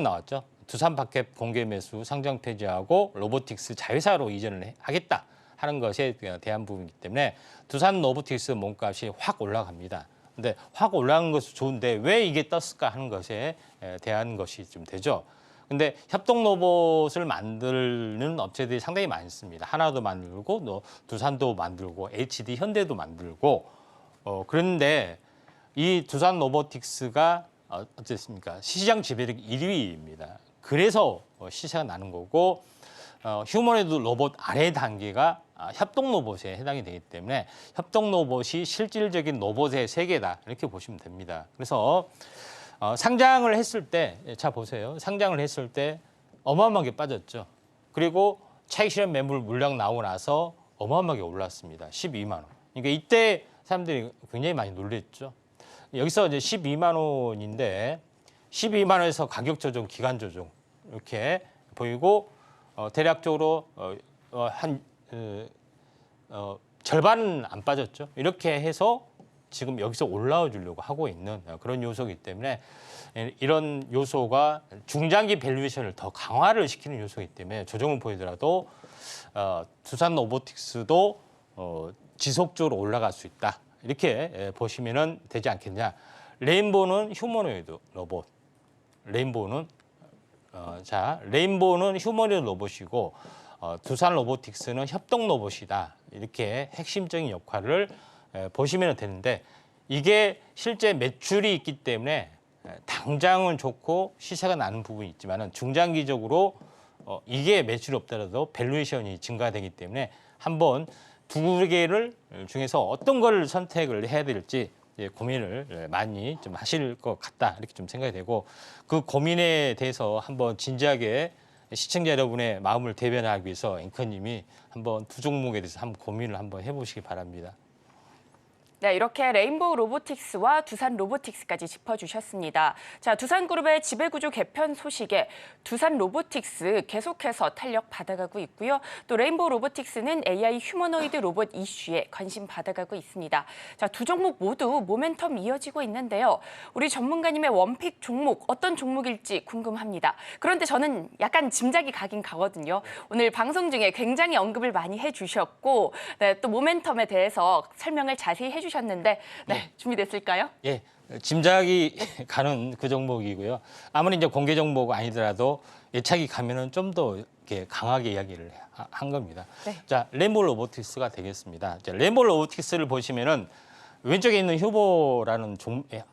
나왔죠. 두산 바켓 공개 매수 상장 폐지하고 로보틱스 자회사로 이전을 하겠다 하는 것에 대한 부분이기 때문에 두산 로보틱스 몸값이 확 올라갑니다. 근데 확 올라간 것은 좋은데 왜 이게 떴을까 하는 것에 대한 것이 좀 되죠. 근데 협동 로봇을 만드는 업체들이 상당히 많습니다. 하나도 만들고 또 두산도 만들고 HD 현대도 만들고 그런데 이 두산 로보틱스가 어쨌습니까? 시장 지배력 1위입니다. 그래서 시세가 나는 거고 휴머노이드 로봇 아래 단계가 협동 로봇에 해당이 되기 때문에 협동 로봇이 실질적인 로봇의 세계다 이렇게 보시면 됩니다. 그래서 상장을 했을 때, 자 보세요. 상장을 했을 때 어마어마하게 빠졌죠. 그리고 차익 실현 매물 물량 나오고 나서 어마어마하게 올랐습니다. 12만 원. 그러니까 이때 사람들이 굉장히 많이 놀랬죠. 여기서 이제 12만 원인데 12만 원에서 가격 조정, 기간 조정 이렇게 보이고 대략적으로 절반은 안 빠졌죠. 이렇게 해서 지금 여기서 올라와 주려고 하고 있는 그런 요소이기 때문에 이런 요소가 중장기 밸류에이션을 더 강화를 시키는 요소이기 때문에 조정은 보이더라도 두산 로보틱스도 지속적으로 올라갈 수 있다. 이렇게 보시면 되지 않겠냐. 레인보우는 휴머노이드 로봇. 레인보우는 휴머노이드 로봇이고 두산 로보틱스는 협동 로봇이다. 이렇게 핵심적인 역할을 보시면 되는데 이게 실제 매출이 있기 때문에 당장은 좋고 시세가 나는 부분이 있지만은 중장기적으로 이게 매출이 없더라도 밸류에이션이 증가되기 때문에 한번 두 개를 중에서 어떤 걸 선택을 해야 될지 고민을 많이 좀 하실 것 같다 이렇게 좀 생각이 되고 그 고민에 대해서 한번 진지하게 시청자 여러분의 마음을 대변하기 위해서 앵커님이 한번 두 종목에 대해서 한번 고민을 한번 해보시기 바랍니다. 네, 이렇게 레인보우 로보틱스와 두산 로보틱스까지 짚어주셨습니다. 자, 두산그룹의 지배구조 개편 소식에 두산 로보틱스 계속해서 탄력 받아가고 있고요. 또 레인보우 로보틱스는 AI 휴머노이드 로봇 이슈에 관심 받아가고 있습니다. 자, 두 종목 모두 모멘텀 이어지고 있는데요. 우리 전문가님의 원픽 종목 어떤 종목일지 궁금합니다. 그런데 저는 약간 짐작이 가긴 가거든요. 오늘 방송 중에 굉장히 언급을 많이 해주셨고 네, 또 모멘텀에 대해서 설명을 자세히 해주셨는데 준비됐을까요? 예, 짐작이 가는 그 종목이고요. 아무리 이제 공개 종목 아니더라도 예측이 가면은 좀 더 이렇게 강하게 이야기를 한 겁니다. 네. 자, 레인보우 로보틱스가 되겠습니다. 자, 레인보우 로보틱스를 보시면은 왼쪽에 있는 휴보라는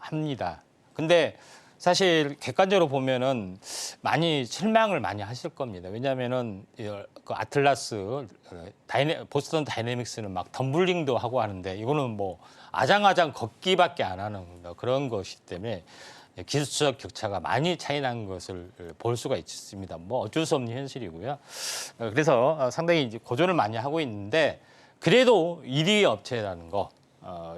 합니다. 근데 사실 객관적으로 보면은 많이 실망을 많이 하실 겁니다. 왜냐하면은 그 아틀라스, 보스턴 다이내믹스는 막 덤블링도 하고 하는데 이거는 뭐 아장아장 걷기밖에 안 하는 그런 것이기 때문에 기술적 격차가 많이 차이 난 것을 볼 수가 있습니다. 뭐 어쩔 수 없는 현실이고요. 그래서 상당히 이제 고전을 많이 하고 있는데 그래도 1위 업체라는 거.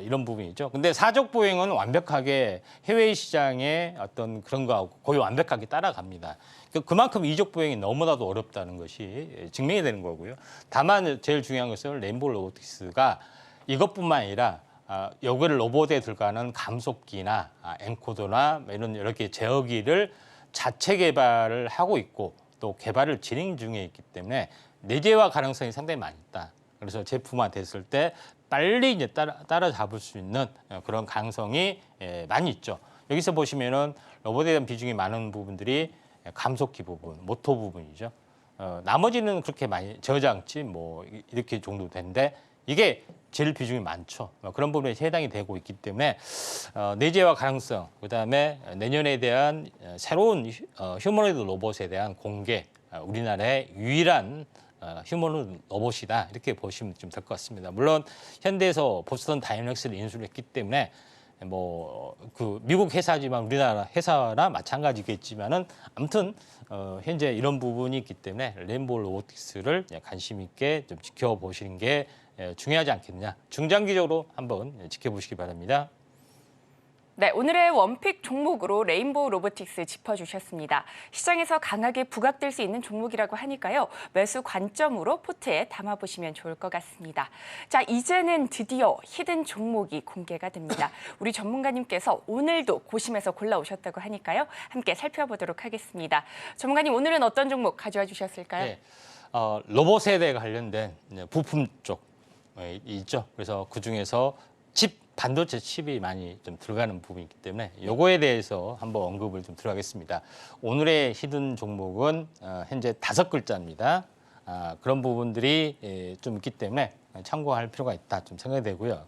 이런 부분이죠. 근데 사족 보행은 완벽하게 해외 시장의 어떤 그런 거하고 거의 완벽하게 따라갑니다. 그만큼 이족 보행이 너무나도 어렵다는 것이 증명이 되는 거고요. 다만 제일 중요한 것은 레인보우 로보틱스가 이것뿐만 아니라 여기를 로봇에 들어가는 감속기나 엔코더나 이런 여러 개 제어기를 자체 개발을 하고 있고 또 개발을 진행 중에 있기 때문에 내재화 가능성이 상당히 많이 있다. 그래서 제품화 됐을 때 빨리 이제 따라잡을 수 있는 그런 가능성이 많이 있죠. 여기서 보시면은 로봇에 대한 비중이 많은 부분들이 감속기 부분, 모터 부분이죠. 나머지는 그렇게 많이 저장치 뭐 이렇게 정도 되는데 이게 제일 비중이 많죠. 그런 부분에 해당이 되고 있기 때문에 내재화 가능성, 그다음에 내년에 대한 새로운 휴머노이드 로봇에 대한 공개, 우리나라의 유일한 휴머노이드 로봇이다 이렇게 보시면 좀 될 것 같습니다. 물론 현대에서 보스턴 다이내믹스를 인수를 했기 때문에 뭐 그 미국 회사지만 우리나라 회사나 마찬가지겠지만은 아무튼 현재 이런 부분이 있기 때문에 레인보우 로보틱스를 관심 있게 좀 지켜보시는 게 중요하지 않겠냐. 중장기적으로 한번 지켜보시기 바랍니다. 네, 오늘의 원픽 종목으로 레인보우 로보틱스 짚어주셨습니다. 시장에서 강하게 부각될 수 있는 종목이라고 하니까요. 매수 관점으로 포트에 담아보시면 좋을 것 같습니다. 자, 이제는 드디어 히든 종목이 공개가 됩니다. 우리 전문가님께서 오늘도 고심해서 골라오셨다고 하니까요. 함께 살펴보도록 하겠습니다. 전문가님, 오늘은 어떤 종목 가져와 주셨을까요? 네, 로봇에 대해 관련된 부품 쪽 있죠. 그래서 그중에서 칩 반도체 칩이 많이 좀 들어가는 부분이기 때문에 요거에 대해서 한번 언급을 좀 들어가겠습니다. 오늘의 히든 종목은 현재 5글자입니다. 그런 부분들이 좀 있기 때문에 참고할 필요가 있다 좀 생각이 되고요.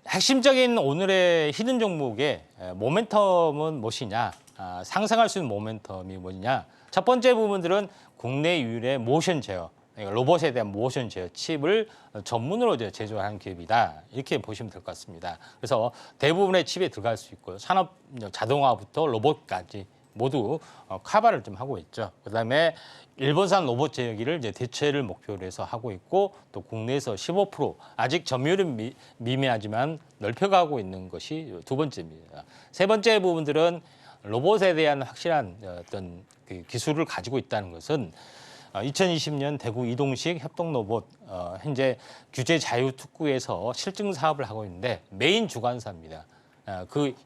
핵심적인 오늘의 히든 종목의 모멘텀은 무엇이냐, 상승할 수 있는 모멘텀이 뭐냐. 첫 번째 부분들은 국내 유일의 모션 제어, 로봇에 대한 모션 제어 칩을 전문으로 제조하는 기업이다. 이렇게 보시면 될 것 같습니다. 그래서 대부분의 칩에 들어갈 수 있고요. 산업 자동화부터 로봇까지 모두 커버를 좀 하고 있죠. 그다음에 일본산 로봇 제어기를 이제 대체를 목표로 해서 하고 있고, 또 국내에서 15% 아직 점유율은 미미하지만 넓혀가고 있는 것이 두 번째입니다. 세 번째 부분들은 로봇에 대한 확실한 어떤 그 기술을 가지고 있다는 것은 2020년 대구 이동식 협동로봇 현재 규제 자유특구에서 실증 사업을 하고 있는데 메인 주관사입니다.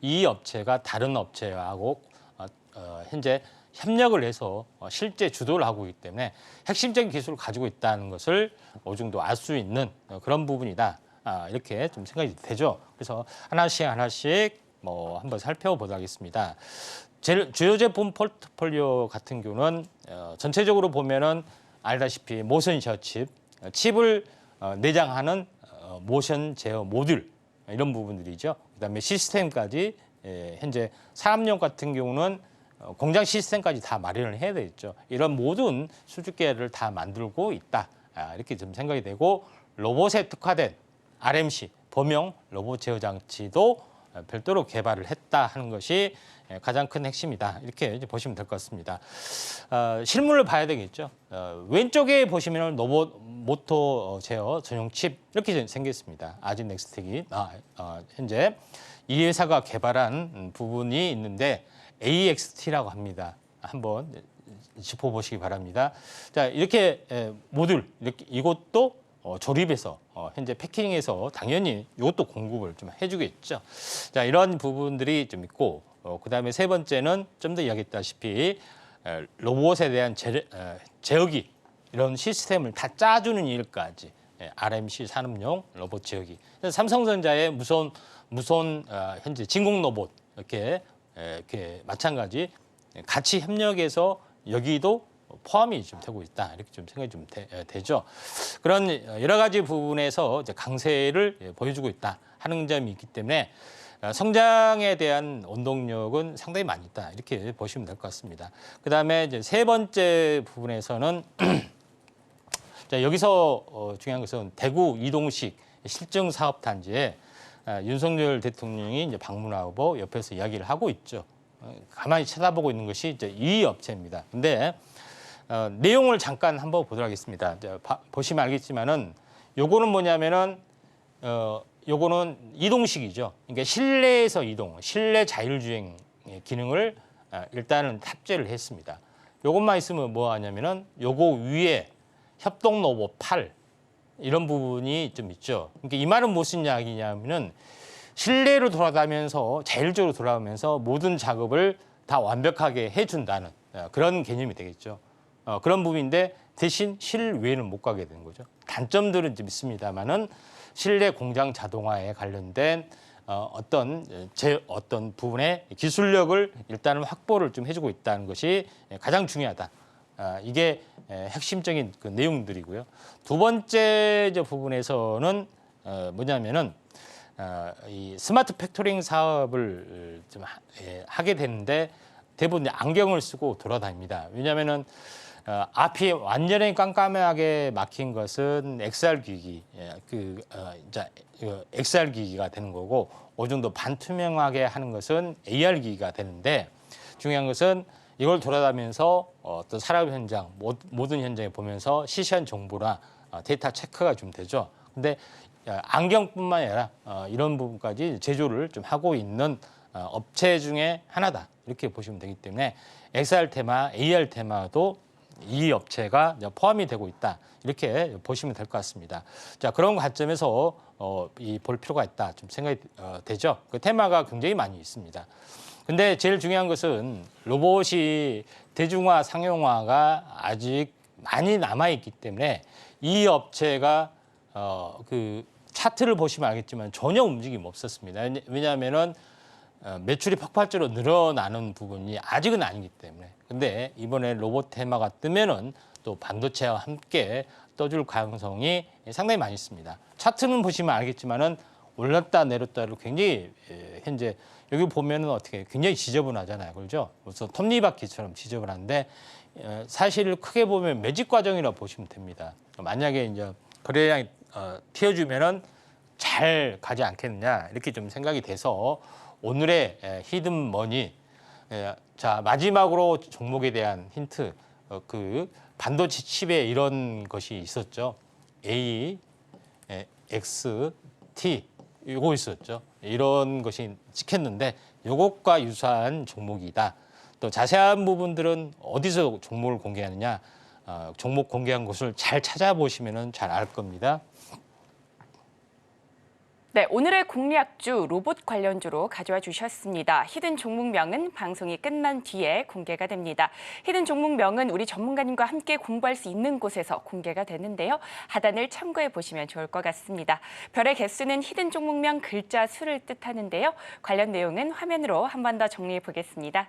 이 업체가 다른 업체하고 현재 협력을 해서 실제 주도를 하고 있기 때문에 핵심적인 기술을 가지고 있다는 것을 어느 정도 알 수 있는 그런 부분이다. 이렇게 좀 생각이 되죠. 그래서 하나씩 뭐 한번 살펴보도록 하겠습니다. 주요 제품 포트폴리오 같은 경우는 전체적으로 보면은 알다시피 모션 제어 칩을 내장하는 모션 제어 모듈 이런 부분들이죠. 그다음에 시스템까지 현재 산업용 같은 경우는 공장 시스템까지 다 마련을 해야 되겠죠. 이런 모든 수주계를 다 만들고 있다. 이렇게 좀 생각이 되고, 로봇에 특화된 RMC 범용 로봇 제어 장치도 별도로 개발을 했다 하는 것이 가장 큰 핵심이다. 이렇게 이제 보시면 될 것 같습니다. 실물을 봐야 되겠죠. 왼쪽에 보시면 로봇 모터 제어 전용 칩 이렇게 생겼습니다. 아진넥스텍이 현재 이 회사가 개발한 부분이 있는데 AXT라고 합니다. 한번 짚어보시기 바랍니다. 자, 이렇게 모듈 이것도 조립해서 현재 패킹해서 당연히 이것도 공급을 좀 해주겠죠. 자, 이런 부분들이 좀 있고, 그다음에 세 번째는 좀 더 이야기했다시피 로봇에 대한 제어기 이런 시스템을 다 짜주는 일까지 RMC 산업용 로봇 제어기. 삼성전자의 무선 현재 진공 로봇 이렇게 마찬가지 같이 협력해서 여기도 포함이 좀 되고 있다. 이렇게 좀 생각이 좀 되죠. 그런 여러 가지 부분에서 이제 강세를 보여주고 있다 하는 점이 있기 때문에 성장에 대한 원동력은 상당히 많이 있다. 이렇게 보시면 될 것 같습니다. 그다음에 이제 세 번째 부분에서는 자, 여기서 중요한 것은 대구 이동식 실증 사업 단지에 윤석열 대통령이 이제 방문하고 옆에서 이야기를 하고 있죠. 가만히 쳐다보고 있는 것이 이제 이 업체입니다. 근데 내용을 잠깐 한번 보도록 하겠습니다. 보시면 알겠지만은 요거는 뭐냐면은 요거는 이동식이죠. 그러니까 실내에서 이동, 실내 자율주행 기능을 일단은 탑재를 했습니다. 요것만 있으면 뭐 하냐면은 요거 위에 협동 로봇 8 이런 부분이 좀 있죠. 그러니까 이 말은 무슨 이야기냐면은 실내로 돌아다니면서 자율적으로 돌아오면서 모든 작업을 다 완벽하게 해준다는 그런 개념이 되겠죠. 그런 부분인데 대신 실외는 못 가게 되는 거죠. 단점들은 좀 있습니다만은 실내 공장 자동화에 관련된 어떤 부분의 기술력을 일단은 확보를 좀 해주고 있다는 것이 가장 중요하다. 이게 핵심적인 그 내용들이고요. 두 번째 부분에서는 뭐냐면은 이 스마트 팩토링 사업을 좀 하게 되는데 대부분 안경을 쓰고 돌아다닙니다. 왜냐하면은 앞이 완전히 깜깜하게 막힌 것은 XR 기기, XR 기기가 되는 거고, 어느 정도 반투명하게 하는 것은 AR 기기가 되는데, 중요한 것은 이걸 돌아다니면서 어떤 산업 현장, 모든 현장에 보면서 시시한 정보나 데이터 체크가 좀 되죠. 근데 안경뿐만 아니라 이런 부분까지 제조를 좀 하고 있는 업체 중에 하나다. 이렇게 보시면 되기 때문에 XR 테마, AR 테마도 이 업체가 포함이 되고 있다. 이렇게 보시면 될 것 같습니다. 자, 그런 관점에서 볼 필요가 있다. 좀 생각이 되죠. 그 테마가 굉장히 많이 있습니다. 근데 제일 중요한 것은 로봇이 대중화, 상용화가 아직 많이 남아 있기 때문에 이 업체가 차트를 보시면 알겠지만 전혀 움직임 없었습니다. 왜냐하면은 매출이 폭발적으로 늘어나는 부분이 아직은 아니기 때문에. 근데 이번에 로봇 테마가 뜨면은 또 반도체와 함께 떠줄 가능성이 상당히 많이 있습니다. 차트는 보시면 알겠지만은 올랐다 내렸다를 굉장히 현재 여기 보면은 어떻게 굉장히 지저분하잖아요, 그렇죠? 그래서 톱니바퀴처럼 지저분한데 사실 크게 보면 매직 과정이라고 보시면 됩니다. 만약에 이제 거래량이 튀어주면은 잘 가지 않겠느냐 이렇게 좀 생각이 돼서 오늘의 히든 머니 자 마지막으로 종목에 대한 힌트 그 반도체 칩에 이런 것이 있었죠. A, X, T 이거 있었죠. 이런 것이 찍혔는데 이것과 유사한 종목이다. 또 자세한 부분들은 어디서 종목을 공개하느냐 종목 공개한 곳을 잘 찾아보시면 잘 알 겁니다. 네, 오늘의 공략주 로봇 관련주로 가져와 주셨습니다. 히든 종목명은 방송이 끝난 뒤에 공개가 됩니다. 히든 종목명은 우리 전문가님과 함께 공부할 수 있는 곳에서 공개가 되는데요. 하단을 참고해 보시면 좋을 것 같습니다. 별의 개수는 히든 종목명 글자 수를 뜻하는데요. 관련 내용은 화면으로 한 번 더 정리해 보겠습니다.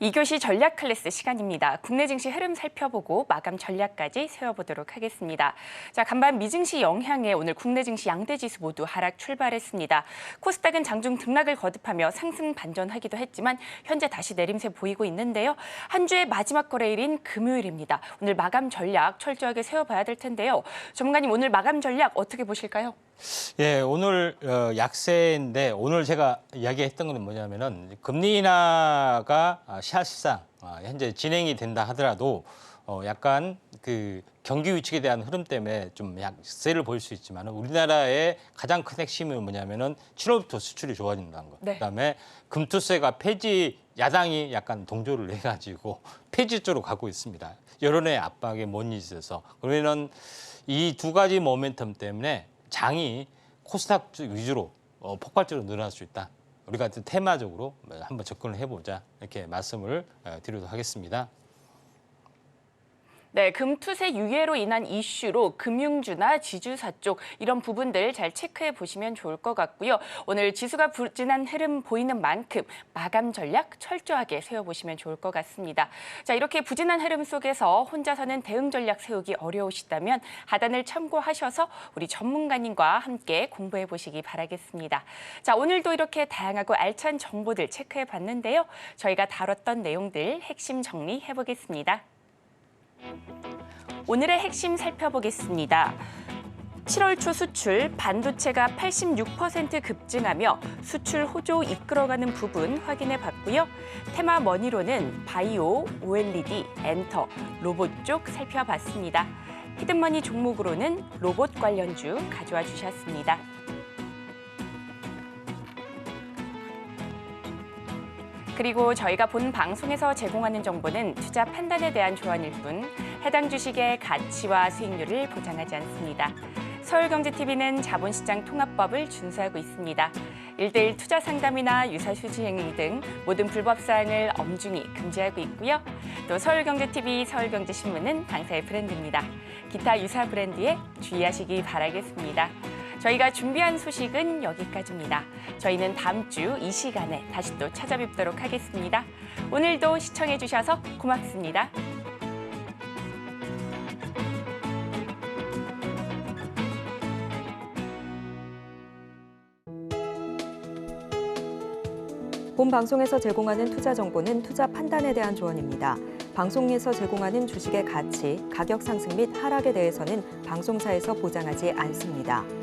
이교시 전략 클래스 시간입니다. 국내 증시 흐름 살펴보고 마감 전략까지 세워보도록 하겠습니다. 자, 간밤 미증시 영향에 오늘 국내 증시 양대 지수 모두 하락 출발했습니다. 코스닥은 장중 등락을 거듭하며 상승 반전하기도 했지만 현재 다시 내림세 보이고 있는데요. 한 주의 마지막 거래일인 금요일입니다. 오늘 마감 전략 철저하게 세워봐야 될 텐데요. 전문가님 오늘 마감 전략 어떻게 보실까요? 예, 오늘 약세인데 오늘 제가 이야기했던 건 뭐냐면은 금리 인하가 사실상 현재 진행이 된다 하더라도 약간 그 경기 위축에 대한 흐름 때문에 좀 약세를 보일 수 있지만 우리나라의 가장 큰 핵심은 뭐냐면은 7월부터 수출이 좋아진다는 거. 네. 그다음에 금투세가 폐지 야당이 약간 동조를 해가지고 폐지 쪽으로 가고 있습니다. 여론의 압박에 못 잊어서 그러면은 이 두 가지 모멘텀 때문에 장이 코스닥 위주로 폭발적으로 늘어날 수 있다. 우리가 테마적으로 한번 접근을 해보자 이렇게 말씀을 드리도록 하겠습니다. 네, 금투세 유예로 인한 이슈로 금융주나 지주사 쪽 이런 부분들 잘 체크해 보시면 좋을 것 같고요. 오늘 지수가 부진한 흐름 보이는 만큼 마감 전략 철저하게 세워보시면 좋을 것 같습니다. 자, 이렇게 부진한 흐름 속에서 혼자서는 대응 전략 세우기 어려우시다면 하단을 참고하셔서 우리 전문가님과 함께 공부해 보시기 바라겠습니다. 자, 오늘도 이렇게 다양하고 알찬 정보들 체크해 봤는데요. 저희가 다뤘던 내용들 핵심 정리해 보겠습니다. 오늘의 핵심 살펴보겠습니다. 7월 초 수출 반도체가 86% 급증하며 수출 호조 이끌어가는 부분 확인해 봤고요. 테마 머니로는 바이오, OLED, 엔터, 로봇 쪽 살펴봤습니다. 히든머니 종목으로는 로봇 관련주 가져와 주셨습니다. 그리고 저희가 본 방송에서 제공하는 정보는 투자 판단에 대한 조언일 뿐 해당 주식의 가치와 수익률을 보장하지 않습니다. 서울경제TV는 자본시장 통합법을 준수하고 있습니다. 1:1 투자 상담이나 유사 수지 행위 등 모든 불법 사항을 엄중히 금지하고 있고요. 또 서울경제TV, 서울경제신문은 당사의 브랜드입니다. 기타 유사 브랜드에 주의하시기 바라겠습니다. 저희가 준비한 소식은 여기까지입니다. 저희는 다음 주 이 시간에 다시 또 찾아뵙도록 하겠습니다. 오늘도 시청해 주셔서 고맙습니다. 본 방송에서 제공하는 투자 정보는 투자 판단에 대한 조언입니다. 방송에서 제공하는 주식의 가치, 가격 상승 및 하락에 대해서는 방송사에서 보장하지 않습니다.